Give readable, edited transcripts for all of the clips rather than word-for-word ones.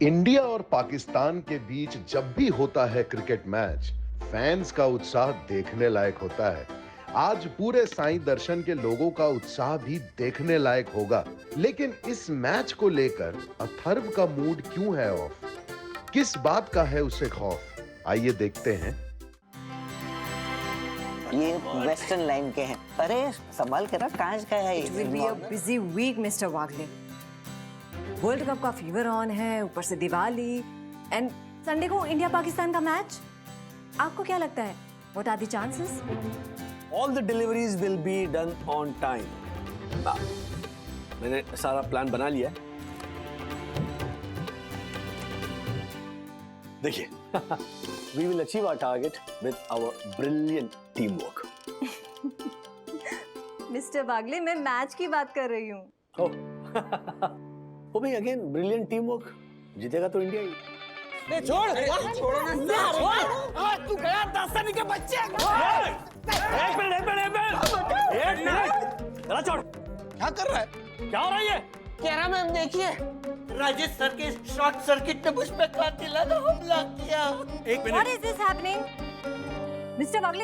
India और पाकिस्तान के बीच जब भी होता है क्रिकेट मैच, फैंस का उत्साह देखने लायक होता है। आज पूरे साईं दर्शन के लोगों का उत्साह भी देखने लायक होगा। लेकिन इस मैच को लेकर अथर्व का मूड क्यों है ऑफ? किस बात का है उसे खौफ? आइए देखते हैं। ये वेस्टर्न लाइन के हैं। अरे संभाल के रख, कहाँ का है It will be a busy week, Mr. Wagle. World cup का फीवर ऑन है, ऊपर से दिवाली एंड संडे को इंडिया पाकिस्तान का मैच। आपको क्या लगता है? What are the chances? All the deliveries will be done on time. मैंने सारा प्लान बना लिया है। देखिए, we will achieve our target with our brilliant teamwork. Mister Wagle, मैं मैच की बात कर रही हूँ। ओ भाई, अगेन ब्रिलियंट टीमवर्क। जीतेगा तो इंडिया ही। छोड़ो ना, तू गया दास्तानी के बच्चे। एक मिनट। चला छोड़। क्या कर रहा है? क्या हो रहा है ये? कह रहा मैम, देखिए राजेश सर के शॉर्ट सर्किट ने मुझ पे कातिल हमला किया। एक minute. What is this happening? Mister Wagle,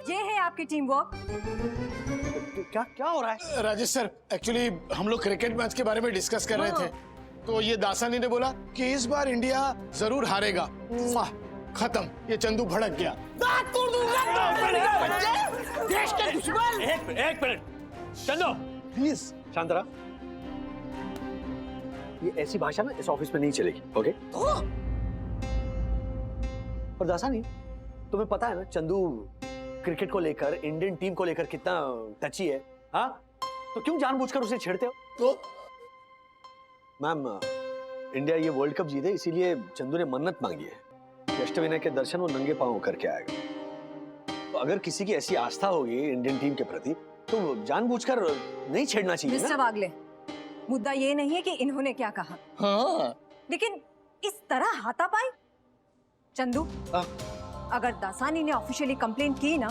ये है आपकी टीम वर्क। क्या क्या हो रहा है? राजेश सर, एक्चुअली हम लोग क्रिकेट मैच के बारे में डिस्कस कर रहे थे, तो ये दासानी ने बोला कि इस बार इंडिया जरूर हारेगा। वाह, खत्म, ये चंदू भड़क गया। देश के दुश्मन। एक मिनट चंदू, प्लीज शांत रहा। ये ऐसी भाषा ना इस ऑफिस में नहीं चलेगी, ओके? और दासानी, तुम्हें पता है ना चंदू क्रिकेट को लेकर, इंडियन टीम को लेकर कितना टची है, हाँ? तो क्यों जानबूझकर उसे छेड़ते हो? तो मैम, इंडिया ये वर्ल्ड कप जीते इसीलिए चंदू ने मन्नत मांगी है। अष्टविनायक के दर्शन वो नंगे पांव करके आएगा। तो अगर किसी की ऐसी आस्था होगी इंडियन टीम के प्रति, तो जानबूझकर नहीं छेड़ना चाहिए मिस्टर ना? वागले, मुद्दा ये नहीं है कि इन्होंने क्या कहा, हाँ, लेकिन इस तरह हाथापाई। चंदू, अगर दासानी ने ऑफिशियली कंप्लेन की ना,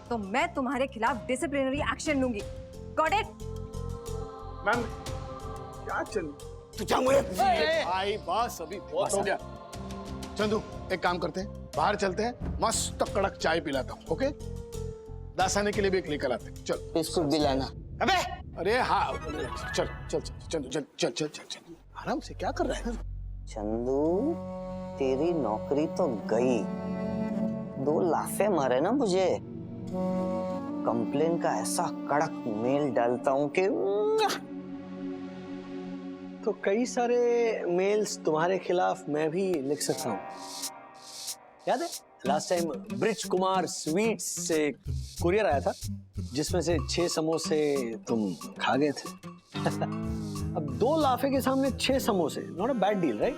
तो मैं तुम्हारे खिलाफ डिसिप्लिनरी एक्शन लूंगी। Got it? मैम, क्या चंदू? तुझे मुझे भाई, बस अभी बहुत हो गया। चंदू, एक काम करते हैं, बाहर चलते हैं, मस्त कड़क चाय पिलाता हूँ, ओके? दासानी के लिए भी एक लेकर आते हैं। चल। बिस्कुट भी लाना। अबे, अरे हाँ, चल चल चल चंदू, चल चल चल चल चल, आराम से। क्या कर रहा है? चंदू, तेरी नौकरी तो गई। 2 लाफे मारे ना मुझे। कंप्लेन का ऐसा कड़क मेल डालता हूँ कि तो कई सारे मेल्स तुम्हारे खिलाफ मैं भी लिख सकता हूँ। याद है last time bridge Kumar sweets से कुरियर आया था, जिसमें से 6 समोसे तुम खा गए थे। अब 2 लाफे के सामने 6 समोसे, not a bad deal, right?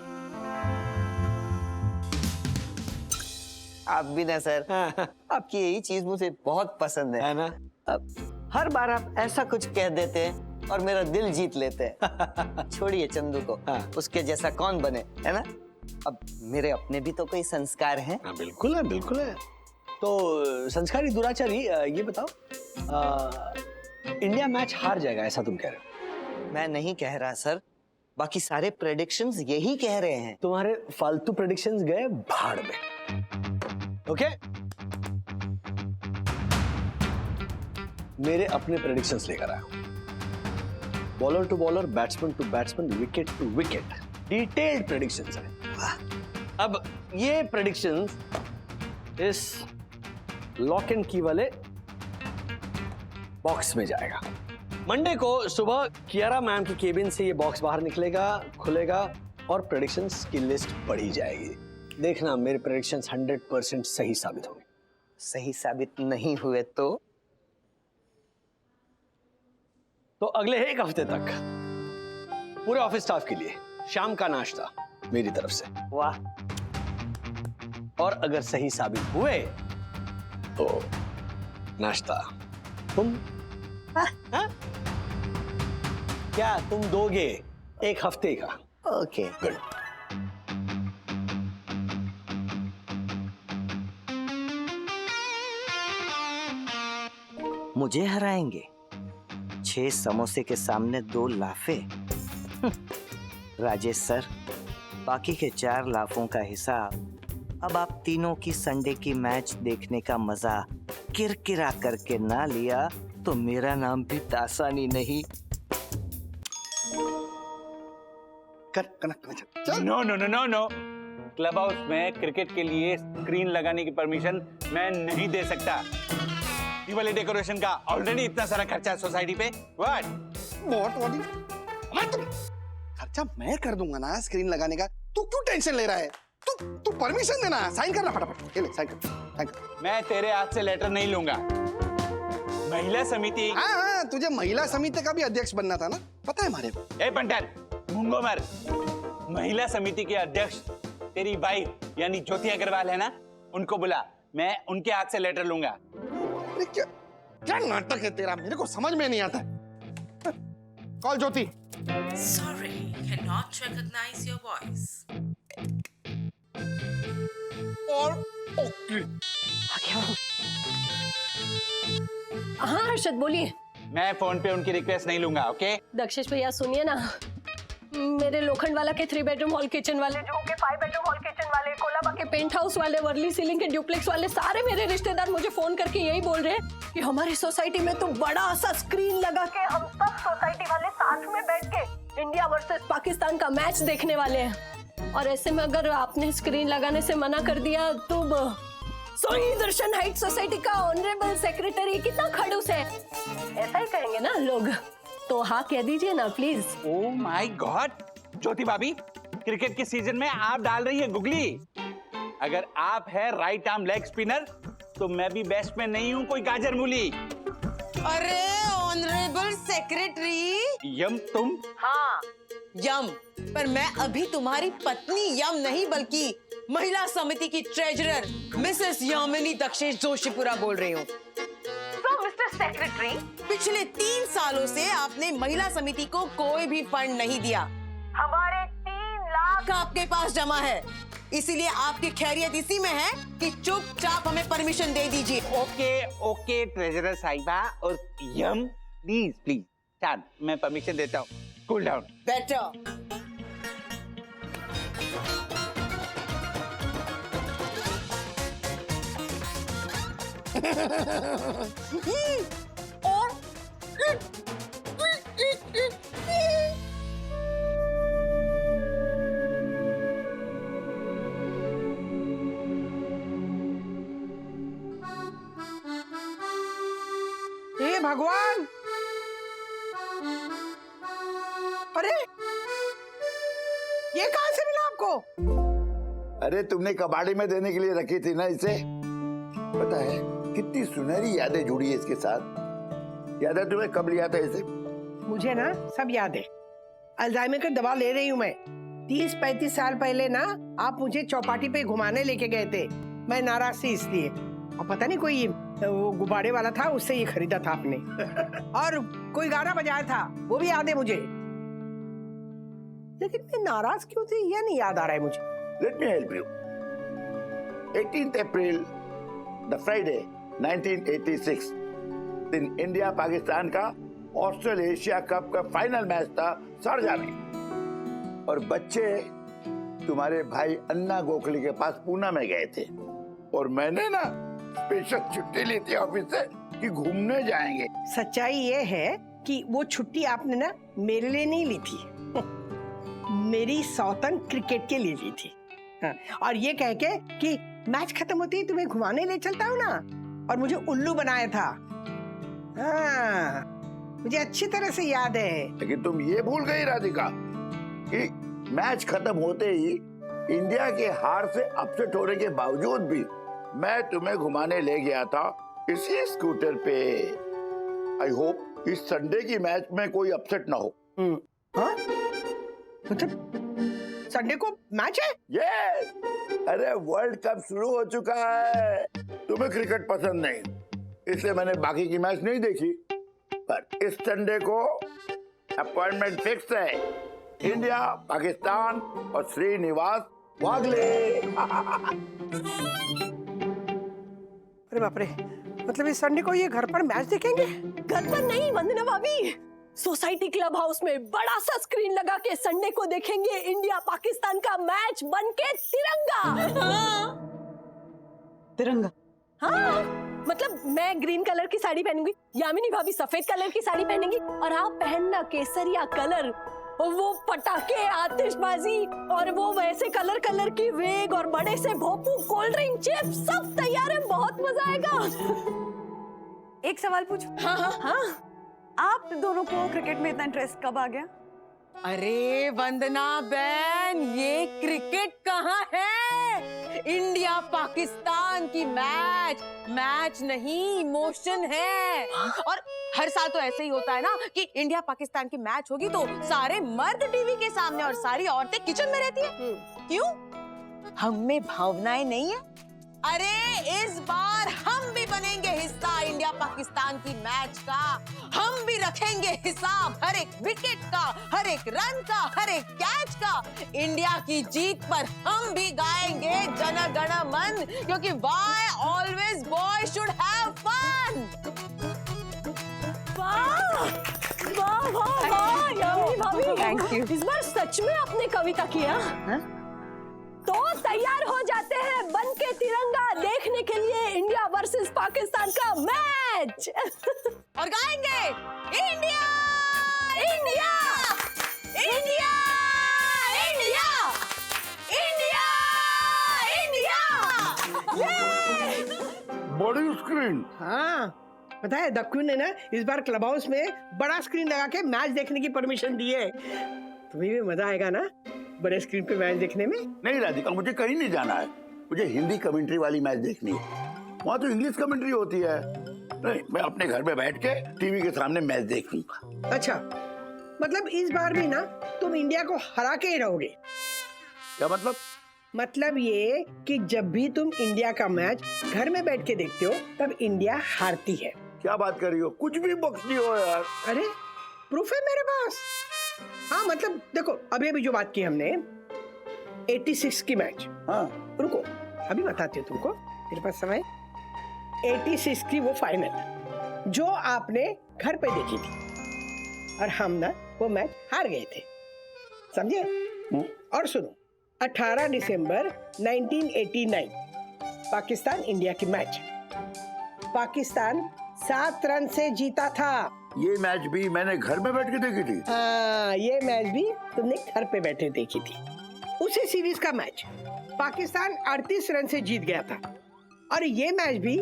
आप भी ना सर, आपकी यही चीज मुझे बहुत पसंद है ना? अब हर बार आप ऐसा कुछ कह देते हैं और मेरा दिल जीत लेते हैं। छोड़िए चंदू को, उसके जैसा कौन बने, है ना? अब मेरे अपने भी तो कोई संस्कार हैं। बिल्कुल है, बिल्कुल है। तो संस्कारी दुराचारी, ये बताओ, इंडिया मैच हार जाएगा ऐसा तुम कह रहे हो? मैं नहीं कह रहा सर, बाकी सारे प्रेडिक्शंस यही कह रहे हैं। तुम्हारे फालतू प्रेडिक्शंस गए भाड़ में, ओके? मेरे अपने प्रेडिक्शंस लेकर आया हूं। Bowler to bowler, batsman to batsman, wicket to wicket, detailed predictions हैं। अब ये प्रेडिक्शंस इस लॉक एंड की वाले बॉक्स में जाएगा। मंडे को सुबह कियारा मैम की केबिन से ये बॉक्स बाहर निकलेगा, खुलेगा और प्रेडिक्शंस की लिस्ट पढ़ी जाएगी। देखना, मेरे प्रेडिक्शंस 100% सही साबित होंगे। सही साबित नहीं हुए तो अगले 1 हफ्ते तक पूरे ऑफिस स्टाफ के लिए शाम का नाश्ता मेरी तरफ से। वाह। और अगर सही साबित हुए तो नाश्ता तुम, हाँ? क्या तुम दोगे 1 हफ्ते का? ओके। गुड। मुझे हराएंगे? 6 समोसे के सामने 2 लाफे? राजेश सर, बाकी के 4 लाफों का हिसाब अब आप तीनों की संडे की मैच देखने का मजा किरकिरा करके ना लिया तो मेरा नाम भी तासानी नहीं। चल। No no no no no, club house में क्रिकेट के लिए स्क्रीन लगाने की परमिशन मैं नहीं दे सकता। दिवाली डेकोरेशन का ऑलरेडी इतना सारा खर्चा है सोसाइटी पे। व्हाट? खर्चा मैं कर दूंगा ना स्क्रीन लगाने का, तू क्यों टेंशन ले रहा है? तू परमिशन देना, साइन करना फटाफट। ये ले साइन कर। मैं तेरे हाथ से लेटर नहीं लूंगा। महिला समिति। हाँ, तुझे महिला समिति का भी अध्यक्ष बनना था ना, पता है हमारे को। ए पंटर, मुंगो मर। महिला समिति के अध्यक्ष तेरी वाइफ यानी ज्योति अग्रवाल है ना, उनको बुला, मैं उनके हाथ से लेटर लूंगा। अरे क्या नाटक है तेरा, मेरे को समझ में नहीं आता। Call Jyoti. Sorry, cannot recognize your voice. और ओके। हाँ हर्षद बोलिए। मैं फोन पे उनकी रिक्वेस्ट नहीं लूंगा, ओके? दक्षेश भैया सुनिए ना, मेरे लोखंड वाला के 3 बेडरूम हॉल किचन वाले, जो के 5 बेडरूम हॉल किचन वाले, कोलाबा के पेंट हाउस वाले, वर्ली सीलिंग के ड्यूप्लेक्स वाले, सारे मेरे रिश्तेदार मुझे फोन करके यही बोल रहे हैं कि हमारी सोसाइटी में तो बड़ा सा स्क्रीन लगा के हम सब सोसाइटी वाले साथ में बैठ के इंडिया वर्सेस पाकिस्तान का मैच देखने वाले हैं। और ऐसे में अगर आपने स्क्रीन लगाने से मना कर दिया तो सोई दर्शन हाइट सोसाइटी का ऑनरेबल सेक्रेटरी कितना खड़ूस है, ऐसा ही कहेंगे ना लोग। तो हाँ कह दीजिए ना प्लीज। ओह माय गॉड, ज्योति भाभी, क्रिकेट के सीजन में आप डाल रही है गुगली। अगर आप है राइट आर्म लेग स्पिनर तो मैं भी बेस्ट में नहीं हूँ कोई गाजर मूली। अरे ऑनरेबल सेक्रेटरी। यम तुम? हाँ यम, पर मैं अभी तुम्हारी पत्नी यम नहीं बल्कि महिला समिति की ट्रेजरर मिसेस यामिनी दक्षेश जोशीपुरा बोल रही हूँ। तो मिस्टर सेक्रेटरी, पिछले 3 सालों से आपने महिला समिति को कोई भी फंड नहीं दिया। हमारे 3 लाख आपके पास जमा है, इसीलिए आपकी खैरियत इसी में है कि चुपचाप हमें परमिशन दे दीजिए। ओके ओके ट्रेजरर साहिबा, और यम प्लीज प्लीज चांद, मैं परमिशन देता हूँ। Cool down. बेटर। और हे भगवान, अरे ये कहां से मिला आपको? अरे तुमने कबाड़ी में देने के लिए रखी थी ना इसे। पता है कितनी सुनहरी यादें जुड़ी है इसके साथ। याद है तुम्हें कब लिया था इसे? मुझे ना सब याद है। अल्जाइमर की दवा ले रही हूँ मैं। 30-35 साल पहले ना आप मुझे चौपाटी पे घुमाने लेके गए थे, मैं नाराज थी इसलिए। और पता नहीं कोई वो गुब्बारे वाला था, उससे ये खरीदा था आपने। और कोई गाना बजाया था, वो भी याद है मुझे। लेकिन मैं नाराज क्यों थी ये नहीं याद आ रहा है मुझे। Let me help you. 18th April, the Friday, 1986, दिन इंडिया पाकिस्तान का ऑस्ट्रेलिया एशिया कप का फाइनल मैच था शारजाह में। और बच्चे तुम्हारे भाई अन्ना गोखले के पास पूना में गए थे, और मैंने ना स्पेशल छुट्टी ली थी ऑफिस से कि घूमने जाएंगे। सच्चाई ये है कि वो छुट्टी आपने ना मेरे लिए नहीं ली थी, मेरी सौतन क्रिकेट के लिए ली थी। हाँ, और ये कह के कि मैच खत्म होती है तुम्हें घुमाने ले चलता हूँ ना, और मुझे उल्लू बनाया था। हाँ, मुझे अच्छी तरह से याद है। लेकिन तुम ये भूल गई राधिका कि मैच खत्म होते ही इंडिया के हार से अपसेट होने के बावजूद भी मैं तुम्हें घुमाने ले गया था इसी स्कूटर पे। आई होप इस संडे की मैच में कोई अपसेट ना हो। हाँ? मतलब संडे को मैच है? यस, अरे वर्ल्ड कप शुरू हो चुका है। तुम्हें क्रिकेट पसंद नहीं, इसलिए मैंने बाकी की मैच नहीं देखी, पर इस संडे को अपॉइंटमेंट फिक्स है। इंडिया, पाकिस्तान और श्रीनिवास वागले। अरे बाप रे, मतलब इस संडे को ये घर पर मैच देखेंगे? घर पर नहीं वंदना भाभी, सोसाइटी क्लब हाउस में बड़ा सा स्क्रीन लगा के संडे को देखेंगे इंडिया पाकिस्तान का मैच बनके तिरंगा। तिरंगा? हाँ, मतलब मैं ग्रीन कलर की साड़ी पहनूंगी, यामिनी भाभी सफेद कलर की साड़ी पहनेंगी और आप पहनना केसरिया कलर, वो पटाखे, आतिशबाजी और वो वैसे कलर कलर की वेग और बड़े से भोपू, कोल्ड ड्रिंक, चिप्स सब तैयार है, बहुत मजा आएगा। एक सवाल पूछूं? हाँ हाँ हाँ। आप दोनों को क्रिकेट में इतना इंटरेस्ट कब आ गया? अरे वंदना बहन, ये क्रिकेट कहाँ है? इंडिया पाकिस्तान की मैच नहीं, इमोशन है। और हर साल तो ऐसे ही होता है ना कि इंडिया पाकिस्तान की मैच होगी तो सारे मर्द टीवी के सामने और सारी औरतें किचन में रहती है। क्यों? हम में भावनाएं नहीं है? अरे इस बार हम भी बनेंगे हिस्सा इंडिया पाकिस्तान की मैच का। हम भी रखेंगे हिसाब हर एक विकेट का, हर एक रन का, हर एक कैच का। इंडिया की जीत पर हम भी गाएंगे जन गण मन, क्योंकि why always boy should have fun. वाह वाह वाह वाह, यामिनी भाभी, Thank you. इस बार सच में आपने कविता किया। तो तैयार हो जाते हैं बन के तिरंगा देखने के लिए इंडिया वर्सेस पाकिस्तान का मैच। और गाएंगे India India India India India India. बड़ी स्क्रीन। हाँ, पता है दक्कू ने ना इस बार क्लब हाउस में बड़ा स्क्रीन लगा के मैच देखने की परमिशन दी है। तुम्हें भी मजा आएगा ना बड़े स्क्रीन पे मैच देखने में? नहीं राधिका, मुझे कहीं नहीं जाना है। मुझे हिंदी कमेंट्री वाली मैच देखनी है। वहाँ तो इंग्लिश कमेंट्री होती है। नहीं, मैं अपने घर में बैठ के टीवी के सामने मैच देख लूंगा। अच्छा, मतलब इस बार भी ना तुम इंडिया को हरा के ही रहोगे? क्या मतलब? मतलब ये कि जब भी तुम इंडिया का मैच घर में बैठ के देखते हो तब इंडिया हारती है। क्या बात कर रही हो? कुछ भी बकती हो यार। अरे प्रूफ है मेरे पास। हाँ मतलब देखो, अभी अभी जो बात की हमने 86 की मैच। हाँ रुको अभी बताती हूँ तुमको, मेरे पास समय। 86 की वो फाइनल जो आपने घर पे देखी थी और हम ना वो मैच हार गए थे, समझे? और सुनो, 18 दिसंबर 1989 पाकिस्तान इंडिया की मैच। पाकिस्तान 7 रन से जीता था। ये मैच भी मैंने घर में बैठ के देखी थी। हाँ, ये मैच भी तुमने घर पे बैठे देखी थी। उसी सीरीज का मैच पाकिस्तान 38 रन से जीत गया था और ये मैच भी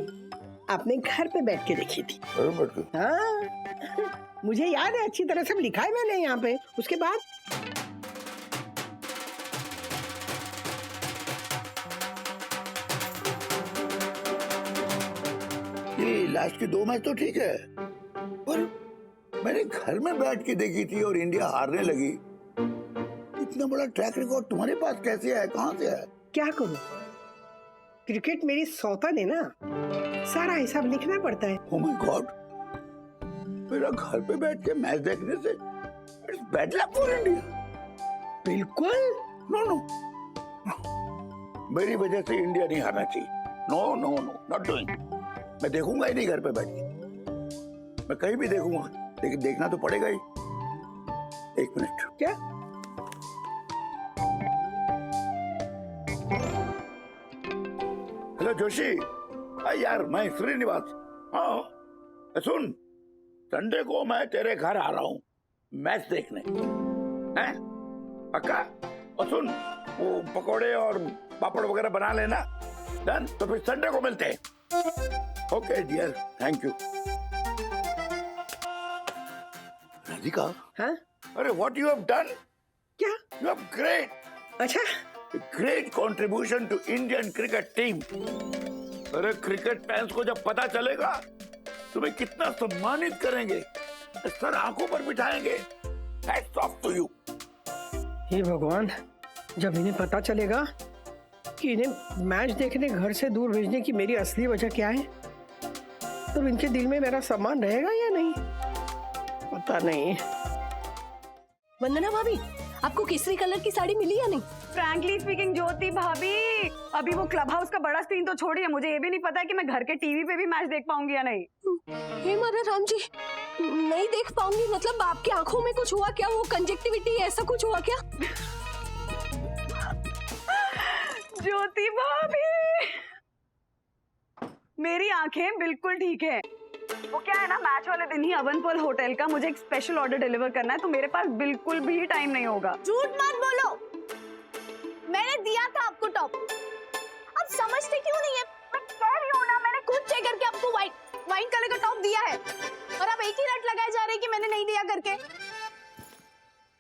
आपने घर पे बैठ के देखी थी। हाँ मुझे याद है अच्छी तरह, सब लिखा है मैंने यहाँ पे। उसके बाद ये लास्ट की 2 मैच तो ठीक है, पर मैंने घर में बैठ के देखी थी और इंडिया हारने लगी। इतना बड़ा ट्रैक रिकॉर्ड तुम्हारे पास कैसे है? कहाँ से है? क्या करूं, क्रिकेट मेरी सौतन है ना, सारा हिसाब लिखना पड़ता है। ओह माय गॉड, मेरा घर पे बैठ के मैच देखने से it's bad luck for India. बिल्कुल। नो, मेरी वजह से इंडिया नहीं हारना चाहिए। No, not doing. मैं देखूंगा ही नहीं घर पे बैठ के। मैं कहीं भी देखूंगा, लेकिन देखना तो पड़ेगा ही। 1 मिनट। क्या? हेलो जोशी। यार मैं श्रीनिवास। हाँ सुन, संडे को मैं तेरे घर आ रहा हूँ मैच देखने, हैं? पक्का? और सुन, वो पकोड़े और पापड़ वगैरह बना लेना। डन? तो फिर संडे को मिलते हैं। Okay dear, thank you. Radhika. हाँ? अरे व्हाट यू हैव डन? क्या? यू हैव ग्रेट, अच्छा, great contribution to Indian cricket team. अरे क्रिकेट फैंस को जब पता चलेगा तुम्हें कितना सम्मानित करेंगे, सर आंखों पर बिठाएंगे। Hats off to you. हे भगवान, जब इन्हें पता चलेगा कि इन्हें मैच देखने घर से दूर भेजने की मेरी असली वजह क्या है, तब इनके दिल में मेरा सम्मान रहेगा या नहीं, पता नहीं। वंदना भाभी, आपको केसरी कलर की साड़ी मिली या नहीं? फ्रैंकली स्पीकिंग ज्योति भाभी, अभी वो क्लब हाउस का बड़ा स्क्रीन तो छोड़िए, मुझे ये भी नहीं पता है कि मैं घर के टीवी पे भी मैच देख पाऊंगी या नहीं। हे मदर राम जी, नहीं देख पाऊंगी, मतलब आपकी आंखों में कुछ हुआ क्या? वो कंजक्टिविटी ऐसा कुछ हुआ क्या? ज्योति भाभी, मेरी आंखें बिल्कुल ठीक है। वो क्या है ना, मैच वाले दिन ही अवनपुर होटल का मुझे एक स्पेशल ऑर्डर डिलीवर करना है, तो मेरे पास बिल्कुल भी टाइम नहीं होगा। झूठ मत बोलो, मैंने दिया था आपको टॉप। अब समझते क्यों नहीं है? मैं कह रही हूँ ना, मैंने खुद चेक करके आपको वाइन कलर का टॉप दिया है, और आप एक ही रट लगाए जा रहे हैं कि मैंने नहीं दिया करके।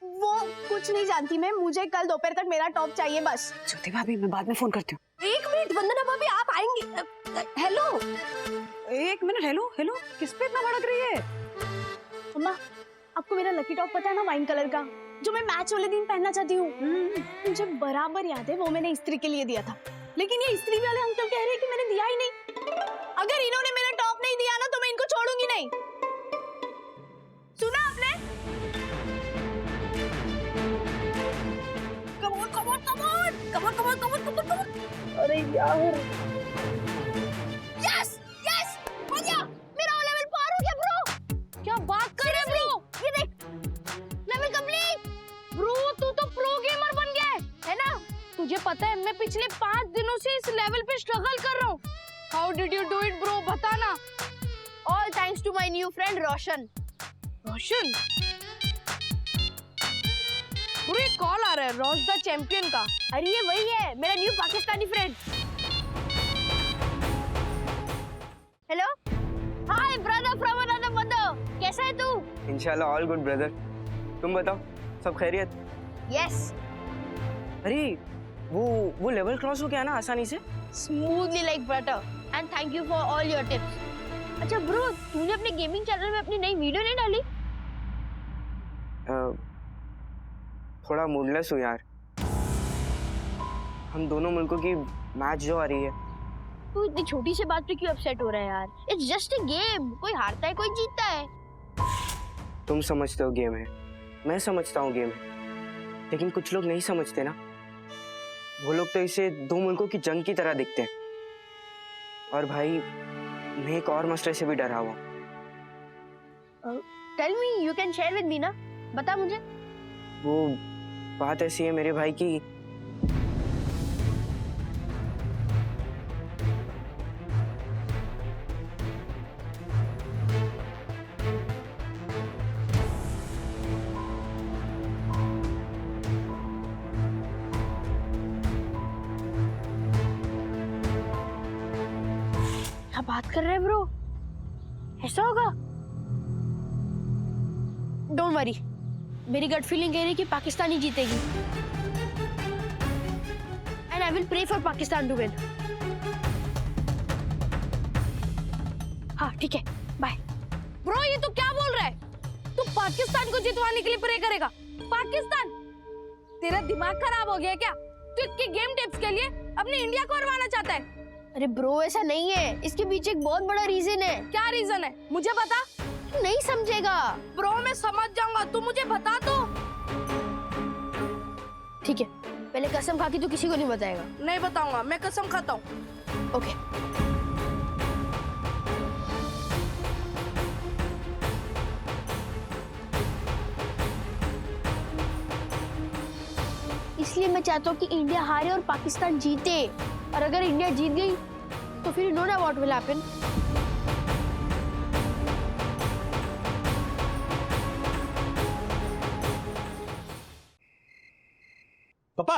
वो कुछ नहीं जानती मैं, मुझे कल दोपहर तक मेरा टॉप चाहिए बस। ज्योति भाभी, मैं बाद में फोन करती हूँ। 1 मिनट वंदना भाभी, आप आएंगी? Hello, 1 minute. हेलो हेलो, किस पे इतना भड़क रही है? अम्मा, आपको मेरा लकी टॉप पता है ना, वाइन कलर का, जो मैं मैच वाले दिन पहनना चाहती हूँ? मुझे बराबर याद है, वो मैंने इस्त्री के लिए दिया था, लेकिन ये इस्त्री वाले अंकल कह रहे हैं कि मैंने दिया ही नहीं। अगर इन्होंने मेरा टॉप नहीं दिया ना, तो मैं इनको छोड़ूंगी नहीं। सुना आपने? Come on come on come on come on come on come on come on come on. अरे यार, यस यस, हो गया, मेरा लेवल पार हो गया ब्रो। क्या बात कर रहे ब्रो, ये देख, लेवल कंप्लीट। ब्रो तू तो प्रो गेमर बन गया है ना? तुझे पता है मैं पिछले 5 दिनों से इस लेवल पे स्ट्रगल कर रहा हूँ। How did you do it bro, बताना। All thanks to my new friend Roshan. Roshan? Bro ये कॉल आ रहा है रोश द चैंपियन का। अरे ये वही है, मेरा new Pakistani friend. Hello, hi brother from another mother, कैसा है तू? इंशाल्लाह ऑल गुड ब्रदर, तुम बताओ सब खैरियत? यस। अरे वो लेवल क्रॉस हो गया ना आसानी से? Smoothly like butter, and thank you for all your tips. अच्छा ब्रो, तूने अपने गेमिंग चैनल में अपनी नई वीडियो नहीं डाली? थोड़ा मूडलेस हूँ यार। हम दोनों मुल्कों की मैच जो आ रही है। तू इतनी छोटी सी बात पे क्यों अपसेट हो रहा है यार? इट्स जस्ट अ गेम, कोई हारता है कोई जीतता है। तुम समझते हो गेम है, मैं समझता हूँ गेम है, लेकिन कुछ लोग नहीं समझते ना। वो लोग तो इसे 2 मुल्कों की जंग की तरह देखते हैं। और भाई मैं एक और मसले से भी डरा हुआ। Tell me, you can share with me ना, बता मुझे। वो बात ऐसी है मेरे भाई की, क्या बात कर रहे हैं ब्रो? ऐसा होगा? डोंट वरी, मेरी गट फीलिंग कह रही है कि पाकिस्तान ही जीतेगी। And I will pray for Pakistan to win. हाँ ठीक है, बाय। ब्रो ये तो क्या बोल रहा है? तू पाकिस्तान को जितवाने के लिए प्रे करेगा? पाकिस्तान? तेरा दिमाग खराब हो गया क्या? तू इतने गेम टिप्स के लिए अपनी इंडिया को हरवाना चाहता है? अरे ब्रो ऐसा नहीं है, इसके पीछे एक बहुत बड़ा रीजन है। क्या रीजन है? मुझे बता। तू नहीं समझेगा। ब्रो मैं समझ जाऊंगा, तू मुझे बता तो। ठीक है, पहले कसम खा के तू किसी को नहीं बताएगा। नहीं बताऊंगा, मैं कसम खाता हूँ। ओके। इसलिए मैं चाहता हूँ कि इंडिया हारे और पाकिस्तान जीते, और अगर इंडिया जीत गई तो फिर no no what will happen. पापा,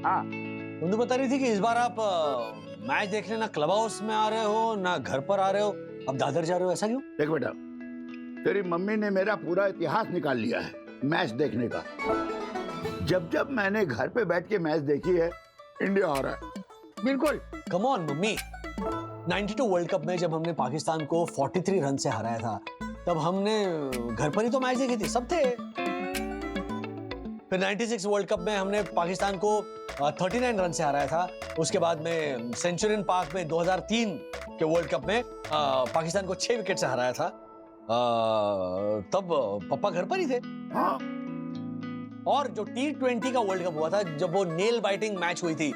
हाँ मुझे बता रही थी कि इस बार आप मैच देखने ना क्लब हाउस में आ रहे हो ना घर पर आ रहे हो, अब दादर जा रहे हो, ऐसा क्यों? देख बेटा, तेरी मम्मी ने मेरा पूरा इतिहास निकाल लिया है मैच देखने का। जब जब मैंने घर पे बैठ के मैच देखी है, इंडिया आ रहा है बिल्कुल। Come on mummy, 92 world cup में जब हमने पाकिस्तान को 43 रन से हराया था, तब हमने घर पर ही तो मैच देखी थी, सब थे। फिर 96 वर्ल्ड कप में हमने पाकिस्तान को 39 रन से हराया था। उसके बाद में सेंचुरियन पार्क में 2003 के वर्ल्ड कप में पाकिस्तान को 6 विकेट से हराया था। तब पापा घर पर ही थे। हाँ। और जो T20 का वर्ल्ड कप हुआ था, जब वो नेल बाइटिंग मैच हुई थी,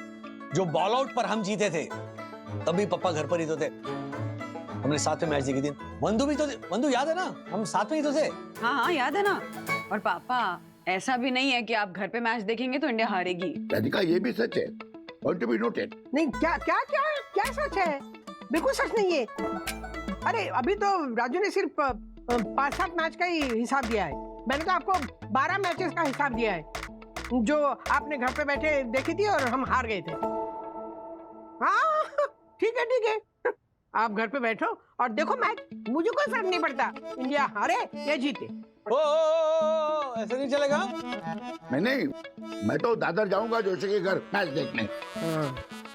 जो बॉल आउट पर हम जीते थे, तभी पापा घर पर ही तो थे। हमने साथ में मैच देखी थी। वंदु भी तो, वंदु याद है ना, हम साथ में ही तो थे। हाँ हाँ याद है ना। और पापा ऐसा भी नहीं है कि आप घर पे मैच देखेंगे तो इंडिया हारेगी। राधिका ये भी सच है, पॉइंट टू बी नोटेड। नहीं, क्या क्या क्या क्या सच है? बिल्कुल सच नहीं है। अरे अभी तो राजू ने सिर्फ 5-7 मैच का ही हिसाब दिया है। मैंने तो आपको 12 मैचेस का हिसाब दिया है, जो आपने घर पे बैठे देखी थी और हम हार गए थे। हाँ ठीक है, आप घर पे बैठो और देखो मैच, मुझे कोई फर्क नहीं पड़ता इंडिया हारे या जीते। ओ, ऐसे नहीं चलेगा। नहीं, मैं तो दादर जाऊंगा जोशी के घर मैच देखने।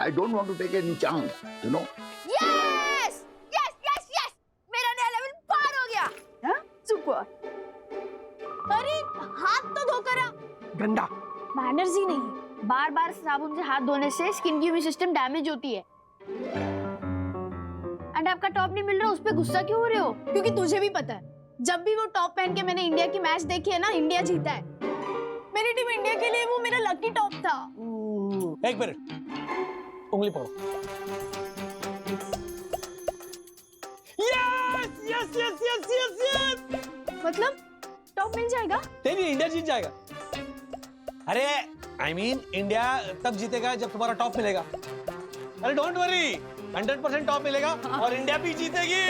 I don't want to take any chance, you know. Yes yes yes yes, मेरा नया लेवल पार हो गया। हाँ सुपर। अरे हाथ तो धोकर आ। गंदा मैनर्स ही नहीं है। बार बार साबुन से हाथ धोने से स्किन की इम्यून सिस्टम डैमेज होती है। एंड आपका टॉप नहीं मिल रहा, उस पे गुस्सा क्यों हो रहे हो? क्योंकि तुझे भी पता है, जब भी वो टॉप पहन के मैंने इंडिया की मैच देखी है ना, इंडिया जीता है। मेरी टीम इंडिया के लिए वो मेरा लकी टॉप था। एक मिनट, उंगली पकड़ो। Yes yes yes yes yes yes. मतलब टॉप मिल जाएगा? नहीं, इंडिया जीत जाएगा। अरे I mean, इंडिया तब जीतेगा जब तुम्हारा टॉप मिलेगा। अरे डोंट वरी, 100% टॉप मिलेगा और इंडिया भी जीतेगी।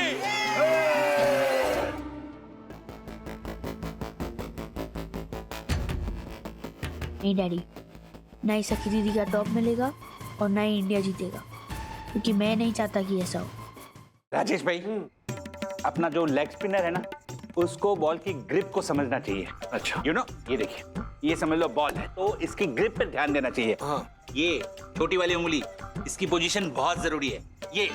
नहीं डैडी, ना ही सखी दीदी का टॉप मिलेगा और ना ही इंडिया जीतेगा, क्योंकि मैं नहीं चाहता कि ऐसा हो। राजेश भाई, अपना जो लेग स्पिनर है ना, उसको बॉल की ग्रिप को समझना चाहिए। अच्छा, यू नो, ये देखिए, ये समझ लो बॉल है, तो इसकी ग्रिप पे ध्यान देना चाहिए। हाँ। ये छोटी वाली उंगली, इसकी पोजीशन बहुत जरूरी है। ये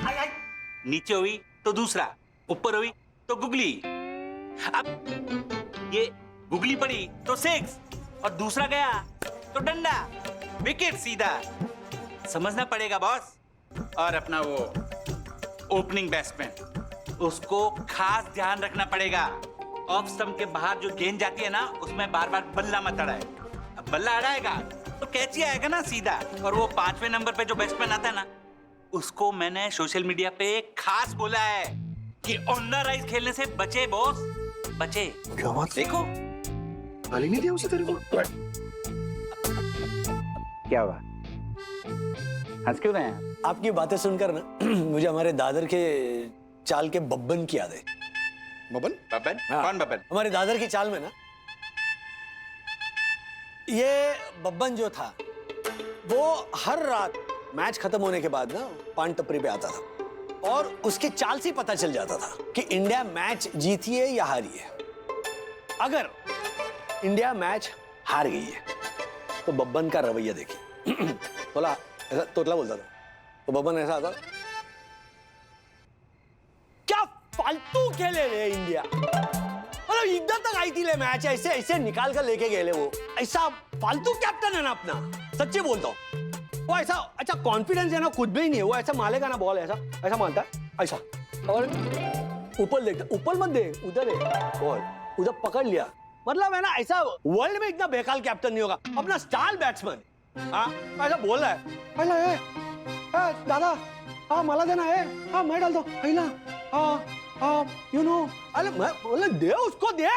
नीचे हुई तो दूसरा, ऊपर हुई तो गुगली। अब ये गुगली पड़ी तो 6 और दूसरा गया तो डंडा, विकेट सीधा। समझना पड़ेगा बॉस। और अपना वो ओपनिंग बैट्समैन, उसको खास ध्यान रखना पड़ेगा। ऑफ स्टंप के बाहर जो गेंद जाती है ना, उसमें बार बार बल्ला मत अड़ाए। अब बल्ला अड़ाएगा तो कैची आएगा ना सीधा। और वो 5वें नंबर पे जो बैट्समैन आता है ना, उसको मैंने सोशल मीडिया पे खास बोला है कि ऑन द राइज खेलने से बचे बॉस, बचे। क्या बात? देखो, गाली नहीं दिया उसे तेरे को? क्या हुआ, हंस क्यों रहे हैं? आपकी बातें सुनकर ना मुझे हमारे दादर के चाल के बब्बन की याद है। बबन? बब्बन? हाँ। कौन बब्बन? हमारे दादर की चाल में ना, ये बब्बन जो था, वो हर रात मैच खत्म होने के बाद ना पान टपरी पे आता था और उसके चाल से पता चल जाता था कि इंडिया मैच जीती है या हारी है। अगर इंडिया मैच हार गई है तो बब्बन का रवैया देखिए। बोला ऐसा, तोतला बोलता था, तो बब्बन ऐसा आता, क्या फालतू खेले रे इंडिया, मतलब इधर तक आई थी ले मैच, ऐसे ऐसे निकाल कर लेके गए वो। ऐसा फालतू कैप्टन है ना अपना, सच्ची बोलता हूँ। वो ऐसा अच्छा कॉन्फिडेंस है ना, खुद भी ही नहीं है वो। ऐसा मालेगा ना बॉल, ऐसा ऐसा मारता है ऐसा, और ऊपर देखता, ऊपर मत दे, उधर है बॉल, उधर पकड़ लिया। मतलब है ना, ऐसा वर्ल्ड में इतना बेकार कैप्टन नहीं होगा। अपना स्टार बैट्समैन ऐसा बोल रहा है, पहला है दादा, हाँ मला देना है, हाँ मैं डाल दो पहला, हाँ यू नो। अरे मैं बोला दे उसको, दे।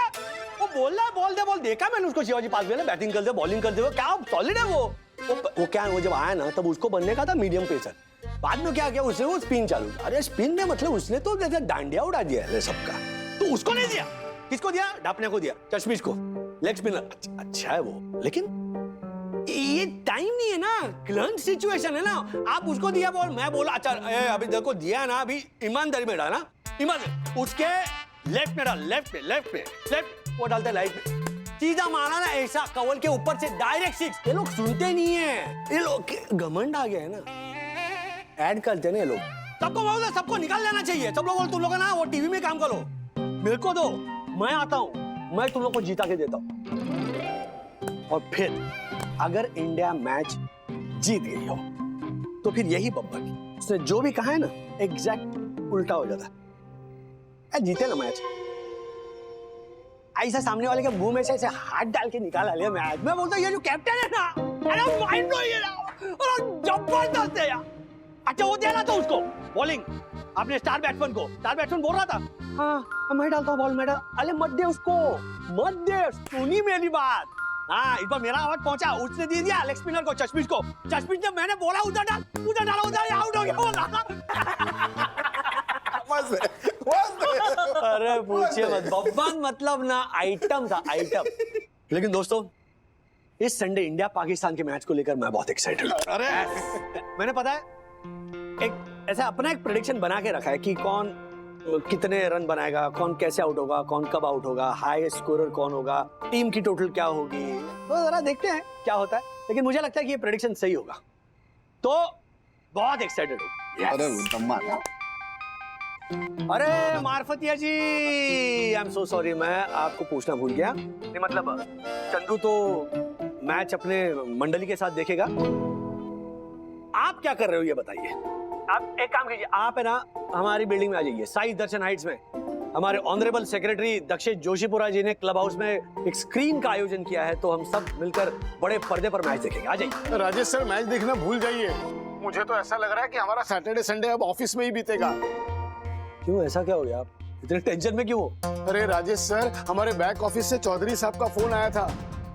वो बोल रहा है बॉल दे, बॉल देखा मैंने उसको शिवाजी पास में बैटिंग करते बॉलिंग करते हुए, क्या सॉलिड है वो क्या, वो जब आया ना तब उसको बनने का था मीडियम पेसर। बाद में क्या किया उसने, वो स्पिन चालू किया। अरे स्पिन में मतलब उसने तो जैसे डांडिया उड़ा दिया है सबका। तो उसको नहीं दिया, किसको दिया? डापने को दिया, चश्मिश को, लेग स्पिनर। अच्छा है वो, लेकिन ये टाइम नहीं है ना, करंट सिचुएशन है ना। आप उसको दिया बॉल, मैं बोला अच्छा अभी देखो दिया ना, अभी ईमानदारी में डाला, ईमानदारी उसके लेफ्ट में डाल, लेफ्ट पे, लेफ्ट पे, लेफ्ट, वो डालते राइट पे, सीधा मारा ना ऐसा कवल के ऊपर से डायरेक्ट 6। ये लोग सुनते नहीं है, ये लोग घमंड आ गया है ना, ऐड करते ना ये लोग। सबको बोलते, सबको निकाल लेना चाहिए। सब लोग बोल तुम लोग ना वो टीवी में काम करो, मेरे को दो, मैं आता हूं, मैं तुम लोग को जीता के देता हूं। और फिर अगर इंडिया मैच जीत गई हो तो फिर यही बब्बन, उसने जो भी कहा है ना एग्जैक्ट उल्टा हो जाता है। जीते ना मैच, ऐसा सामने वाले के मुंह में से ऐसे हाथ डाल के निकाला लिया मैच। मैं बोलता ये जो कैप्टन है ना, अरे माइंड ब्लोइंग है ना, और जबरदस्त है यार। अच्छा वो दिया ना तो उसको बॉलिंग, अपने स्टार बैट्समैन को। स्टार बैट्समैन बोल रहा था हाँ मैं डालता हूँ बॉल, मैं अरे मत दे उसको, मत दे, सुनी मेरी बात। हाँ इस बार मेरा आवाज पहुंचा, उसने दे दिया लेग स्पिनर को, चश्मिश को। चश्मिश ने मैंने बोला उधर डाला, उधर आउट हो गया। अरे पूछिए मत, बब्बन मतलब ना आइटम था, आइटम। लेकिन दोस्तों इस संडे इंडिया पाकिस्तान के मैच को लेकर मैं बहुत एक्साइटेड हूँ। अरे मैंने पता है एक ऐसा अपना एक प्रेडिक्शन बना के रखा है कि कौन कितने रन बनाएगा, कौन कैसे आउट होगा, कौन कब आउट होगा, हाईएस्ट स्कोरर कौन होगा, टीम की टोटल क्या होगी, तो जरा देखते हैं क्या होता है। लेकिन मुझे लगता है कि ये प्रेडिक्शन सही होगा, तो बहुत एक्साइटेड हूँ। अरे मार्फतिया जी, आई एम सो सॉरी, मैं आपको पूछना भूल गया। नहीं मतलब चंदू तो मैच अपने मंडली के साथ देखेगा, आप क्या कर रहे हो ये बताइए। आप एक काम कीजिए, आप है ना हमारी बिल्डिंग में आ जाइए, साई दर्शन हाइट्स में। हमारे ऑनरेबल सेक्रेटरी दक्षेश जोशीपुरा जी ने क्लब हाउस में एक स्क्रीन का आयोजन किया है, तो हम सब मिलकर बड़े पर्दे पर मैच देखेंगे। आ जाइए। राजेश सर मैच देखना भूल जाइए, मुझे तो ऐसा लग रहा है कि हमारा सैटरडे संडे अब ऑफिस में ही बीतेगा। क्यों, ऐसा क्या हो गया, आप इतने टेंशन में क्यों हो? अरे राजेश सर, हमारे बैक ऑफिस से चौधरी साहब का फोन आया था।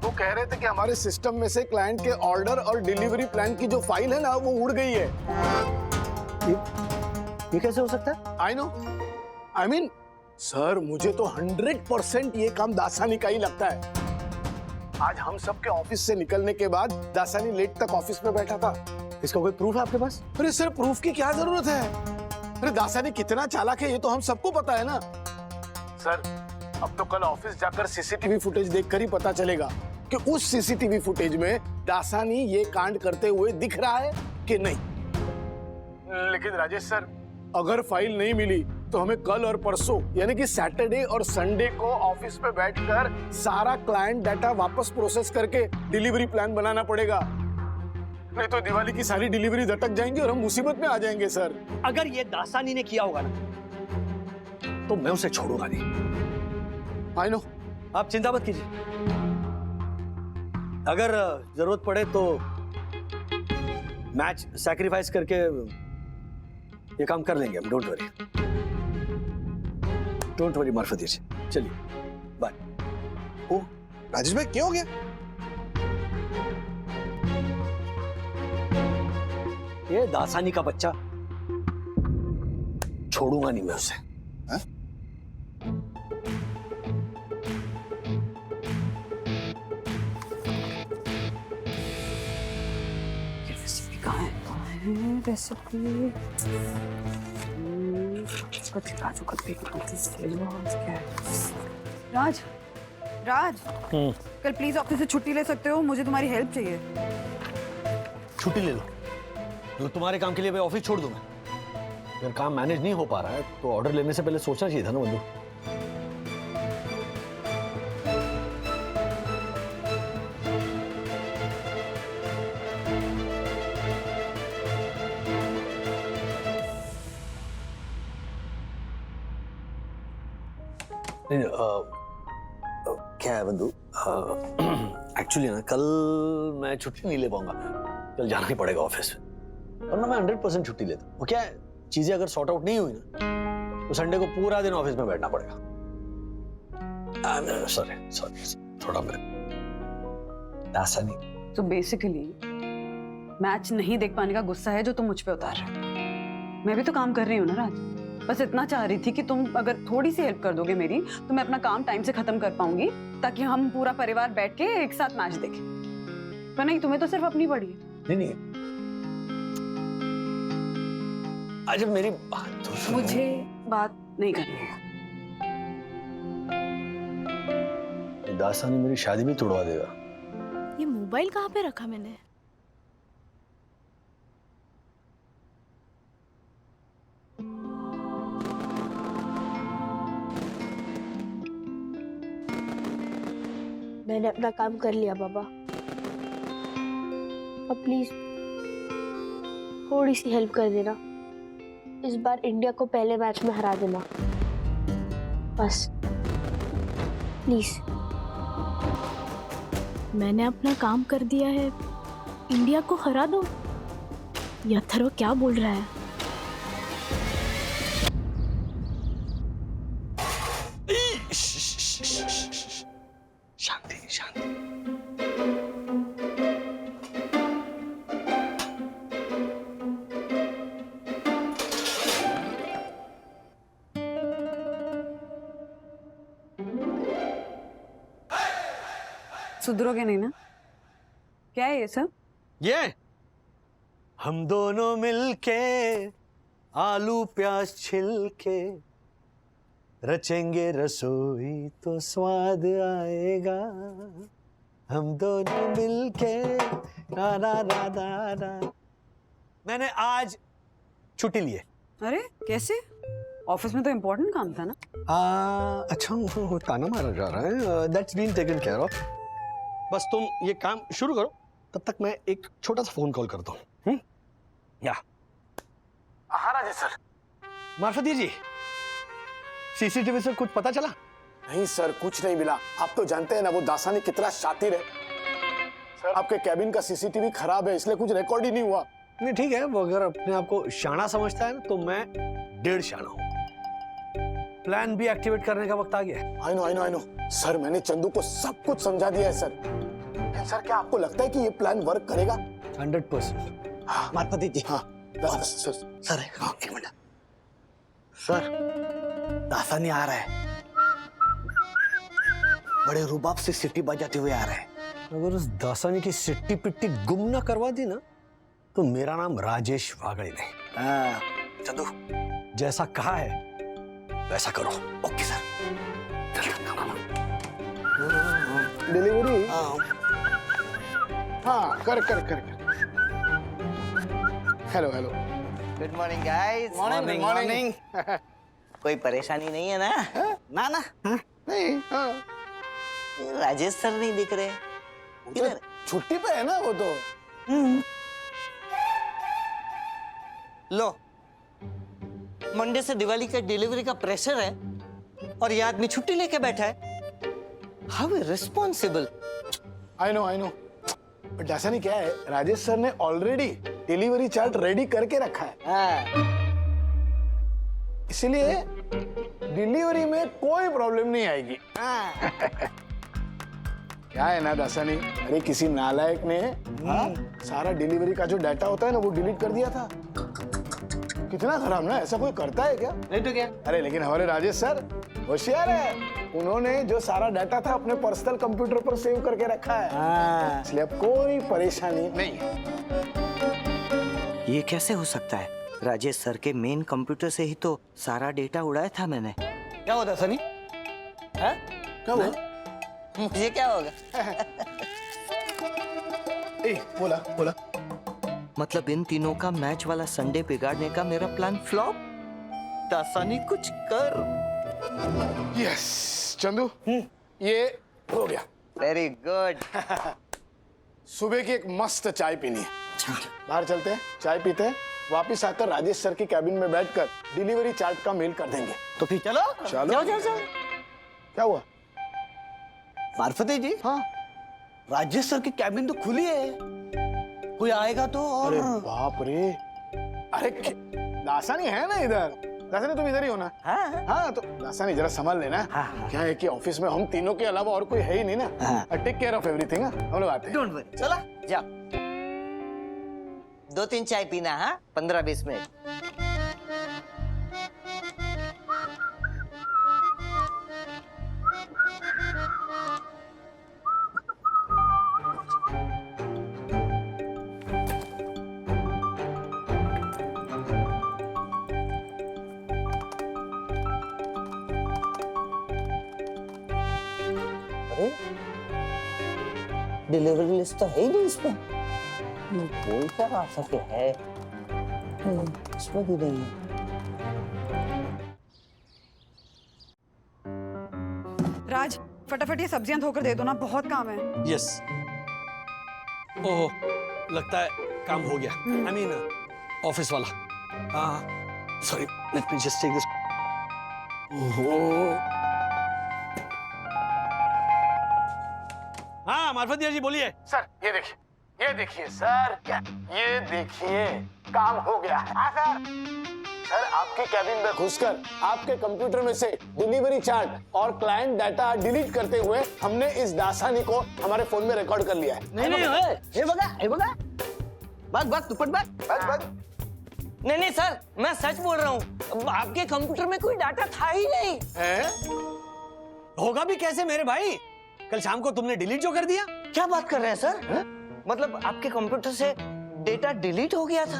वो कह रहे थे कि हमारे सिस्टम में से क्लाइंट के ऑर्डर और डिलीवरी प्लान की जो फाइल है ना वो उड़ गई है। ये कैसे हो सकता है? I know, I mean sir मुझे तो 100% ये काम दासानी का ही लगता है। आज हम सबके ऑफिस से निकलने के बाद दासानी लेट तक ऑफिस में बैठा था। इसका कोई प्रूफ है आपके पास? अरे सर प्रूफ की क्या जरूरत है, अरे दासानी कितना चालाक है ये तो हम सबको पता है ना। सर अब तो कल ऑफिस जाकर सीसीटीवी फुटेज देखकर ही पता चलेगा कि उस सीसीटीवी फुटेज में दासानी ये कांड करते हुए दिख रहा है कि नहीं। लेकिन राजेश सर, अगर फाइल नहीं मिली तो हमें कल और परसों यानी कि सैटरडे और संडे को ऑफिस में बैठकर सारा क्लाइंट डाटा वापस प्रोसेस करके डिलीवरी प्लान बनाना पड़ेगा। नहीं तो दिवाली की सारी डिलीवरी झटक जाएंगी और हम मुसीबत में आ जाएंगे सर। अगर ये दासानी ने किया होगा ना तो मैं उसे छोड़ूंगा नहीं। आई नो, आप चिंता मत कीजिए, अगर जरूरत पड़े तो मैच सैक्रिफाइस करके ये काम कर लेंगे हम। डोंट वरी, डोंट वरी मार्फत जी। चलिए बाय। ओ राजेश भाई क्या हो गया? ये दासानी का बच्चा, छोड़ूंगा नहीं मैं उसे। राज, राज, कल प्लीज ऑफिस से छुट्टी ले सकते हो, मुझे तुम्हारी हेल्प चाहिए। छुट्टी ले लो, जो तुम्हारे काम के लिए मैं ऑफिस छोड़ दूं मैं। अगर काम मैनेज नहीं हो पा रहा है तो ऑर्डर लेने से पहले सोचना चाहिए था ना बंधु। क्या है बंधु, एक्चुअली ना कल मैं छुट्टी नहीं ले पाऊंगा, कल जाना ही पड़ेगा ऑफिस। वरना मैं 100% छुट्टी लेता। वो क्या है, चीजें अगर सॉर्ट आउट नहीं हुई ना तो संडे को पूरा दिन ऑफिस में बैठना पड़ेगा। सॉरी सॉरी, थोड़ा मैं ऐसा नहीं। तो बेसिकली मैच नहीं देख पाने का गुस्सा है जो तुम मुझ पे उतार रहे हो। मैं भी तो काम कर रही हूँ ना राज, बस इतना चाह रही थी कि तुम अगर थोड़ी सी हेल्प कर दोगे मेरी तो मैं अपना काम टाइम से खत्म कर पाऊंगी, ताकि हम पूरा परिवार बैठ के एक साथ मैच देखें। पर नहीं, तुम्हें तो सिर्फ अपनी पड़ी है। नहीं, आज मेरी बात तो सुनो। मुझे बात नहीं करनी है। दासानी मेरी शादी भी तोड़वा देगा। ये मोबाइल कहाँ पे रखा मैंने? मैंने अपना काम कर लिया बाबा, अब प्लीज थोड़ी सी हेल्प कर देना। इस बार इंडिया को पहले मैच में हरा देना बस, प्लीज। मैंने अपना काम कर दिया है, इंडिया को हरा दो? ये अथर्व क्या बोल रहा है? सुधरोगे नहीं ना? क्या है ये सब? ये हम दोनों मिलके आलू प्याज छिलके रचेंगे रसोई तो स्वाद आएगा, हम दोनों मिलके ना ना ना ना ना। मैंने आज छुट्टी ली है। अरे कैसे? ऑफिस में तो इम्पोर्टेंट काम था ना? अच्छा वो ताना मारा जा रहा है। That's been taken care of. बस तुम ये काम शुरू करो, तब तक मैं एक छोटा सा फोन कॉल करता हूँ। या हाँ राजेश सर। मार्फती जी, सीसीटीवी से कुछ पता चला? नहीं सर, कुछ नहीं मिला। आप तो जानते हैं ना वो दासानी कितना शातिर है। सर आपके कैबिन का सीसीटीवी खराब है, इसलिए कुछ रिकॉर्ड ही नहीं हुआ। नहीं ठीक है, वो अगर अपने आप को शाना समझता है ना तो मैं 1.5 शाना हूँ। प्लान भी एक्टिवेट करने का वक्त आ गया है। आई नो सर, मैंने चंदू को सब कुछ समझा दिया है सर। लेकिन सर क्या आपको लगता है कि ये प्लान वर्क करेगा? 100%। हाँ माधपति जी। हाँ सर सर एक मिनट सर, दासानी आ रहा है, बड़े रुबाब से सिट्टी बजाते हुए आ रहा है। अगर उस दासानी की सिट्टी पिट्टी गुम ना करवा दी ना तो मेरा नाम राजेश वागड़े नहीं। चंदू जैसा कहा है वैसा करो। Okay sir. डिलीवरी। हाँ कर। Hello good morning guys. Morning. कोई परेशानी नहीं है ना? ना नहीं। हाँ राजेश सर नहीं दिख रहे इधर। छुट्टी पे है ना वो तो। लो, मंडे से दिवाली का डिलीवरी का प्रेशर है और ये आदमी छुट्टी लेके बैठा है। How responsible. I know but ऐसा नहीं, क्या है राजेश सर ने ऑलरेडी डिलीवरी चार्ट रेडी करके रखा है। इसलिए डिलीवरी में कोई प्रॉब्लम नहीं आएगी। क्या है ना दासानी, अरे किसी नालायक ने सारा डिलीवरी का जो डाटा होता है ना वो डिलीट कर दिया था। कितना खराब ना, ऐसा कोई करता है क्या? नहीं तो क्या? अरे लेकिन हमारे राजेश सर होशियार है, उन्होंने जो सारा डाटा था अपने पर्सनल कंप्यूटर पर सेव करके रखा है। इसलिए अब कोई परेशानी नहीं है। ये कैसे हो सकता है? राजेश सर के मेन कंप्यूटर से ही तो सारा डेटा उड़ाया था मैंने। क्या होता सनी? क्या हुआ? मुझे क्या होगा? बोला। मतलब इन तीनों का मैच वाला संडे बिगाड़ने का मेरा प्लान फ्लॉप। दासानी कुछ कर। यस चंदू, ये हो गया। Very good. सुबह की एक मस्त चाय पीनी है। बाहर चलते हैं, चाय पीते हैं, वापिस आकर राजेश सर की कैबिन में बैठकर डिलीवरी चार्ट का मेल कर देंगे। तो फिर चलो। क्या हुआ? मार्फती जी, हाँ राजेश सर की कैबिन तो खुली है, कोई आएगा तो। और अरे बाप रे, अरे दासानी है ना इधर। दासानी तुम इधर ही हो ना? हाँ तो दासानी जरा संभाल लेना। क्या है कि ऑफिस में हम तीनों के अलावा और कोई है ही नहीं ना। Take care of everything. हम लोग आते हैं। Don't worry. चलो जाओ। 2-3 चाय पीना। हाँ 15-20 मिनट। डिलीवरी लिस्ट तो है ही नहीं इसमें। बोल क्या आ सके है, इसमें भी नहीं है। राज फटाफट ये सब्जियां धोकर दे दो ना, बहुत काम है। यस। ओह लगता है काम हो गया। आई मीन ऑफिस वाला। हाँ sorry, let me just take this. हाँ मार्फतिया जी बोलिए। सर ये देखिए सर, क्या ये देखिए, काम हो गया है। सर आपकी कैबिन में घुसकर आपके कंप्यूटर में से डिलीवरी चार्ट और क्लाइंट डाटा डिलीट करते हुए हमने इस दासानी को हमारे फोन में रिकॉर्ड कर लिया है। नहीं बस। नहीं सर, मैं सच बोल रहा हूँ। आपके कंप्यूटर में कोई डाटा था ही नहीं। होगा भी कैसे मेरे भाई? कल शाम को तुमने डिलीट जो कर दिया। क्या बात कर रहे हैं सर? मतलब आपके कंप्यूटर से डेटा डिलीट हो गया था?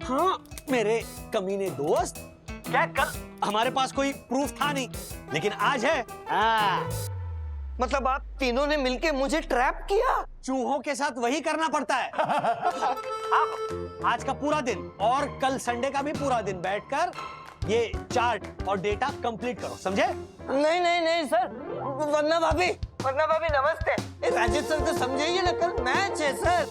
हाँ मेरे कमीने दोस्त, क्या कल हमारे पास कोई प्रूफ था नहीं, लेकिन आज है। मतलब आप तीनों ने मिलके मुझे ट्रैप किया? चूहों के साथ वही करना पड़ता है। अब आज का पूरा दिन और कल संडे का भी पूरा दिन बैठकर ये चार्ट और डेटा कंप्लीट करो, समझे? नहीं नहीं नहीं सर, वरना भाभी नमस्ते। राजेश सर को समझाइए ना, कल मैच है सर।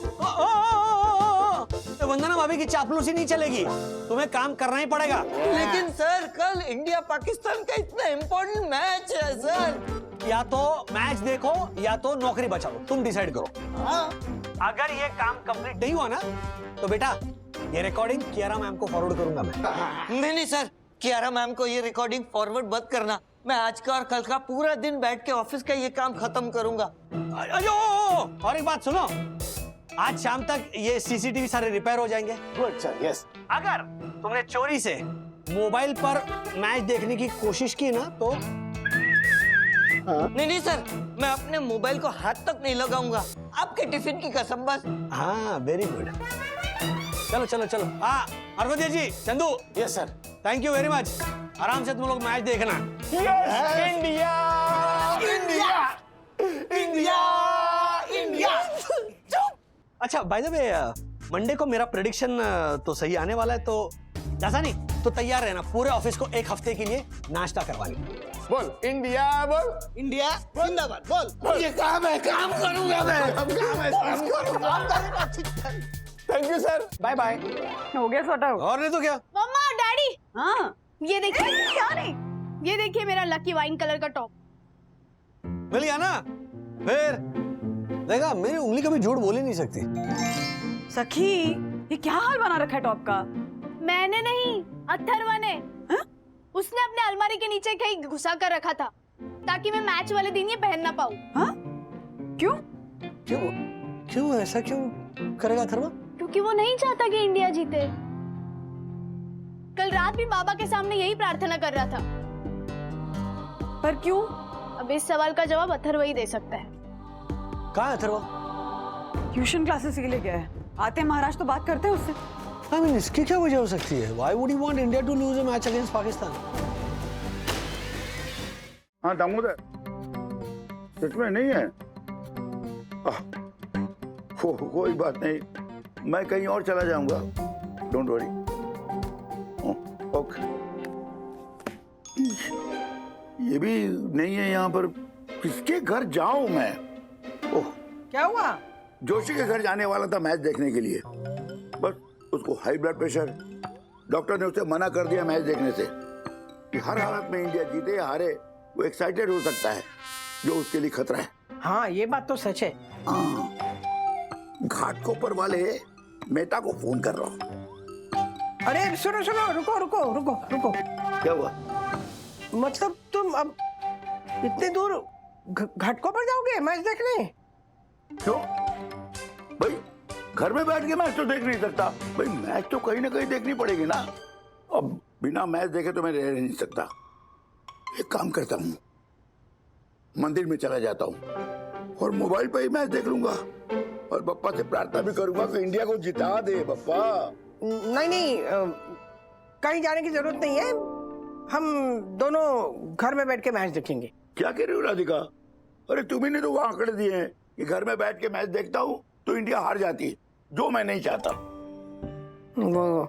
तो वंदना भाभी की चापलूसी नहीं चलेगी, तुम्हें काम करना ही पड़ेगा। लेकिन सर कल इंडिया पाकिस्तान का इतना इम्पोर्टेंट मैच है सर। या तो मैच देखो या तो नौकरी बचाओ, तुम डिसाइड करो। हाँ। अगर ये काम कंप्लीट नहीं हुआ ना तो बेटा ये रिकॉर्डिंग कियारा मैम को फॉरवर्ड करूंगा मैं। नहीं सर, कियारा मैम को ये रिकॉर्डिंग फॉरवर्ड मत करना। मैं आज का और कल का पूरा दिन बैठ के ऑफिस का ये काम खत्म करूंगा। अयो, और एक बात सुनो, आज शाम तक ये सीसीटीवी सारे रिपेयर हो जाएंगे। Good sir, yes. अगर तुमने चोरी से मोबाइल पर मैच देखने की कोशिश की ना तो नहीं सर, मैं अपने मोबाइल को हाथ तक नहीं लगाऊंगा, आपके टिफिन की कसम बस। हाँ वेरी गुड। चलो चलो चलो। हाँ Arghodaya ji, Chandu. Yes sir. Thank you very much. आराम से तुम लोग मैच देखना। India India India India. अच्छा बाय द वे, मंडे को मेरा प्रेडिक्शन तो सही आने वाला है, तो जैसा नहीं तो तैयार रहना पूरे ऑफिस को एक हफ्ते के लिए नाश्ता करवाने। बोल इंडिया, बोल इंडिया जिंदाबाद। बोल ये काम है, काम करूंगा मैं, काम है, काम करूंगा। Thank you sir, bye bye. हो गया सॉर्ट आउट। और नहीं तो क्या। मम्मा डैडी, हाँ ये देखिए। क्या नहीं? ये देखिए मेरा लकी वाइन कलर का टॉप। मिल गया ना? फिर देखा, मेरी उंगली कभी झूठ बोल ही नहीं सकती। सखी ये क्या हाल बना रखा है टॉप का? मैंने नहीं, अथर्वा ने। उसने अपने अलमारी के नीचे कहीं घुसा कर रखा था ताकि मैं मैच वाले दिन ये पहन ना पाऊं। हाँ? क्यों? क्यों क्यों ऐसा क्यों करेगा अथर्वा? क्योंकि वो नहीं चाहता कि इंडिया जीते। कल रात भी बाबा के सामने यही प्रार्थना कर रहा था। पर क्यों? अब इस सवाल का जवाब अथर्वा ही दे सकता है। कहाँ है अथर्वा? ट्यूशन क्लासेस के लिए गया है। आते हैं महाराज तो बात करते हैं उससे। I mean, इसकी क्या वजह हो सकती है? Why would he want India to lose a match against Pakistan? हाँ दामोदर, सच में नहीं है? कोई बात नहीं, मैं कहीं और चला जाऊंगा, डोंट वरी। ओके। ये भी नहीं है यहाँ पर, किसके घर जाऊं मैं? ओह, क्या हुआ? जोशी के घर जाने वाला था मैच देखने के लिए, बस उसको हाई ब्लड प्रेशर, डॉक्टर ने उसे मना कर दिया मैच देखने से कि हर हालत में इंडिया जीते या हारे वो एक्साइटेड हो सकता है, जो उसके लिए खतरा है। हाँ ये बात तो सच है। घाटकोपर वाले मेहता को फोन कर रहा हूँ। अरे सुनो सुनो, रुको रुको रुको रुको। क्या हुआ? मतलब तुम अब इतने दूर घाटकोपर जाओगे मैच देखने? क्यों भाई, घर में बैठ के मैच तो देख नहीं सकता भाई, मैच तो कहीं ना कहीं देखनी पड़ेगी ना। अब बिना मैच देखे तो मैं रह नहीं सकता। एक काम करता हूँ, मंदिर में चला जाता हूँ और मोबाइल पे ही मैच देख लूंगा और बप्पा से प्रार्थना भी करूंगा कि इंडिया को जिता दे बप्पा। नहीं नहीं, कहीं जाने की जरूरत नहीं है, हम दोनों घर में बैठ के मैच देखेंगे। क्या कह रही हो राधिका? अरे तुम्ही ने तो वहां आंकड़े दिए हैं कि घर में बैठ के मैच देखता हूँ तो इंडिया हार जाती है, जो मैं नहीं चाहता। वो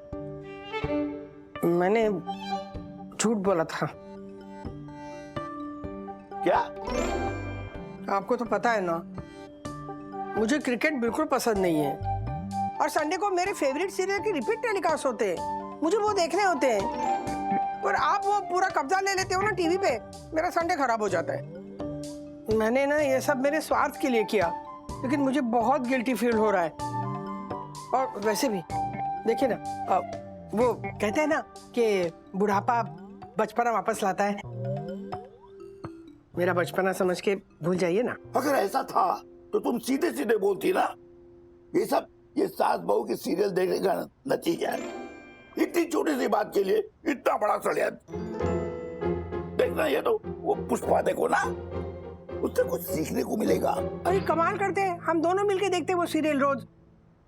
मैंने झूठ बोला था। क्या? आपको तो पता है ना, मुझे क्रिकेट बिल्कुल पसंद नहीं है, और संडे को मेरे फेवरेट सीरियल के रिपीट टेलीकास्ट होते हैं, मुझे वो देखने होते हैं, पर आप वो पूरा कब्जा ले लेते हो ना टीवी पे, मेरा संडे खराब हो जाता है। मैंने ना ये सब मेरे स्वार्थ के लिए किया, लेकिन मुझे बहुत गिल्टी फील हो रहा है। और वैसे भी देखिए ना, वो कहते हैं ना कि बुढ़ापा बचपना वापस लाता है, मेरा बचपना समझ के भूल जाइए ना। अगर ऐसा था तो तुम सीधे सीधे बोलती ना। ये सास बहू की सीरियल देखने का नतीजा है। इतनी छोटी सी बात के लिए इतना बड़ा षड्यंत्र। देखना, ये तो वो पुष्पा देखो ना, उससे कुछ सीखने को मिलेगा। अरे कमाल करते हैं, हम दोनों मिलके देखते हैं वो सीरियल रोज,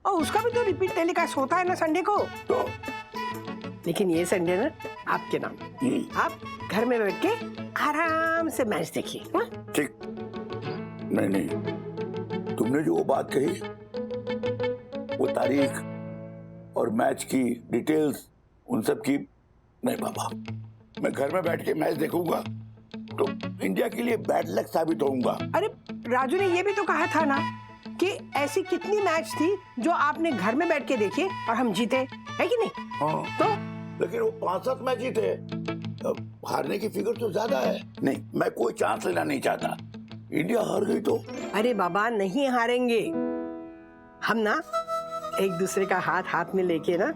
और उसका भी तो रिपीट टेलीकास्ट होता है ना संडे को। तो लेकिन ये संडे ना आपके नाम, आप घर में बैठ के आराम से मैच देखिए। हाँ? ठीक। नहीं नहीं, तुमने जो वो बात कही, वो तारीख और मैच की डिटेल्स, उन सब की नहीं बाबा। मैं घर में बैठ के मैच देखूंगा तो इंडिया के लिए बैड लक साबित होऊंगा। अरे राजू ने ये भी तो कहा था ना कि ऐसी कितनी मैच थी जो आपने घर में बैठ के देखी और हम जीते, है कि नहीं? हाँ। तो लेकिन वो 5-7 मैच जीते, हारने की फिगर तो ज्यादा है। नहीं, मैं कोई चांस लेना नहीं चाहता। इंडिया हार गई तो? अरे बाबा नहीं हारेंगे हम ना, एक दूसरे का हाथ हाथ में लेके ना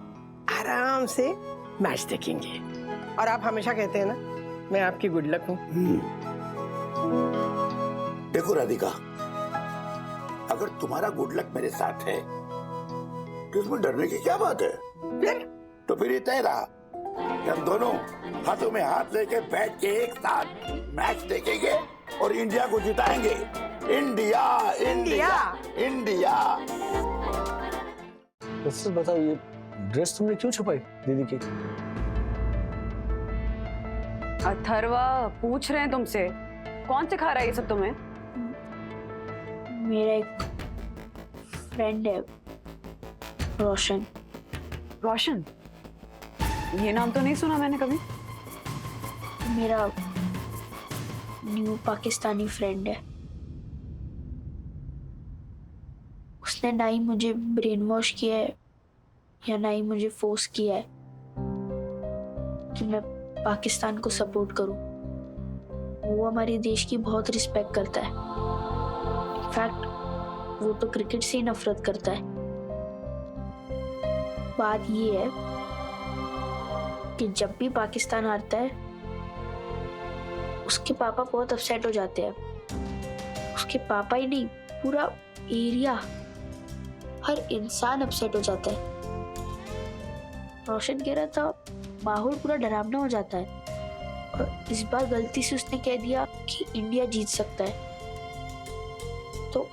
आराम से मैच देखेंगे। और आप हमेशा कहते हैं ना मैं आपकी गुड लक हूँ। देखो राधिका, अगर तुम्हारा गुड लक मेरे साथ है तो इसमें डरने की क्या बात है? तो फिर ये तय रहा कि हम दोनों हाथों में हाथ लेके बैठ के एक साथ मैच देखेंगे और इंडिया को जिताएंगे। India India India. मिसेस बताओ, ये ड्रेस तुमने क्यों छुपाई दीदी की? अथर्वा पूछ रहे हैं तुमसे, कौन सिखा रहा है ये सब तुम्हें? मेरा एक फ्रेंड है, रोशन। रोशन? ये नाम तो नहीं सुना मैंने कभी। मेरा न्यू पाकिस्तानी फ्रेंड है। उसने ना ही मुझे ब्रेन वॉश किया है या ना ही मुझे फोर्स किया है कि मैं पाकिस्तान को सपोर्ट करूं। वो हमारे देश की बहुत रिस्पेक्ट करता है। इनफैक्ट वो तो क्रिकेट से ही नफरत करता है। बात ये है कि जब भी पाकिस्तान हारता है उसके पापा बहुत अपसेट हो जाते हैं। उसके पापा ही नहीं, पूरा एरिया, हर इंसान अपसेट हो जाता है। रोशन कह रहा था माहौल पूरा डरावना हो जाता है, और इस बार गलती से उसने कह दिया कि इंडिया जीत सकता है। तो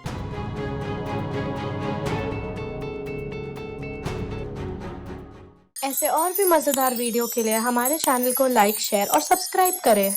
ऐसे और भी मजेदार वीडियो के लिए हमारे चैनल को लाइक, शेयर और सब्सक्राइब करें।